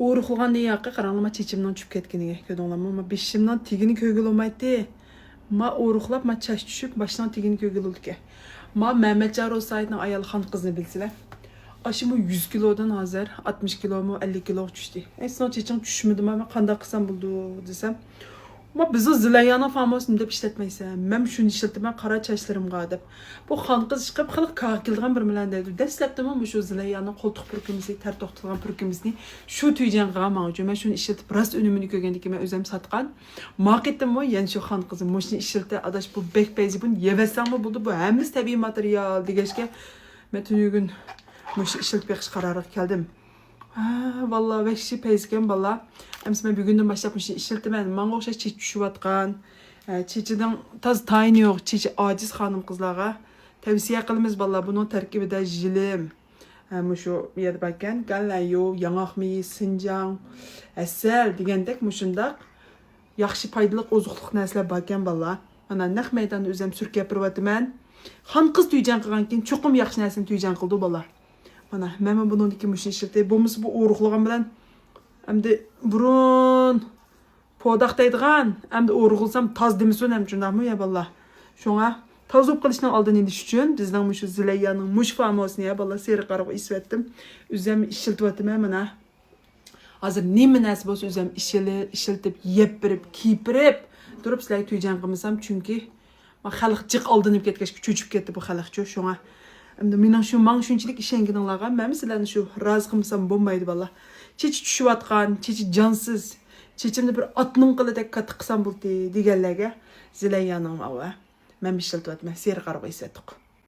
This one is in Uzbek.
Uğruqılğan deyə haqqı qaranlıma çeçimdən düşüb ketkinige ködüңlama. Ma beşimdən tigini kögül olmaydı. Ma uğruqlap ma çaş düşüb başdan tigini kögül oldu ki. Ma Mehmet Car olsaydın ayal xan qızını bilsiler. Aşımı 100 kilodan hazır, 60 kilo mu 50 kilo düştü. Esna çeçim düşmüdüm ama qanda qısam buldu desem. Ma bizi Zilayana famosunu deb işletmeyse. Mem şunu işletdim ben qara çaşlarımga deb. Bu xan qız çıkıp xalq kakilgan bir bilan dedi. Dəstləpdim ama şu Zilayana qoltuq pürkümüzü, ter toxtulgan pürkümüzü şu tüycan qamağı. Men şunu işletip rast önümünü kögəndiki men özüm satqan. Ma ketdim o yani şu xan qızı moşunu işletdi adaş bu bek bezi bun yevesan mı buldu bu hemiz tabii material digeşke. Men tünügün moşu işletip beqiş qararı keldim. Ha, vallahi vəhşi peyzken vallahi. Əmsi mən bir gündən başlap moşu işletdim. Manga oxşaş çeç düşüb atqan. Çeçidən taz tayini yox, çeçi aciz xanım qızlarga tavsiye qılımız vallahi bunun tərkibində jilim. Moşu yedi bakkan gallayo, yanaqmi, sincan, əsəl degəndək moşundaq yaxşı paydalıq ozuqluq nəslər bakkan vallahi. Ana naq meydanda özüm sürkəp birvatman. Xan qız tüycan qılğankin çoxum yaxşı nəsini tüycan qıldı vallahi. Mana mən bunun iki moşu işletdi. Bu uğruqluğum bilan əmdi burun podaqdaydigan, əmdi uğruqulsam taz demisinəm şundaqmı ya vallahi. Şoňa taz olup qilishning oldini olish uchun bizning mushu Zilayaning mush famosini ya vallahi seri qarab isvetdim. Özüm işiltiyotman mana. Hozir nima narsa bo'lsa özüm ishiltib, yeb birib, kiypirib turib sizlarga tüyjan qilmasam chunki men xalq jiq oldinib ketgach cho'chib ketdi bu xalqcha. Şoňa endi mening shu men shunchalik ishonganinglarga men sizlarni shu rozi qilmasam bo'lmaydi vallahi. Çeçi düşüp atqan, çeçi cansız. Çeçimde bir atның qılıdak qatıq qısam buldu deganlarga Zilayaning ava. Men bir işiltib atma, seri qarab isvetdik.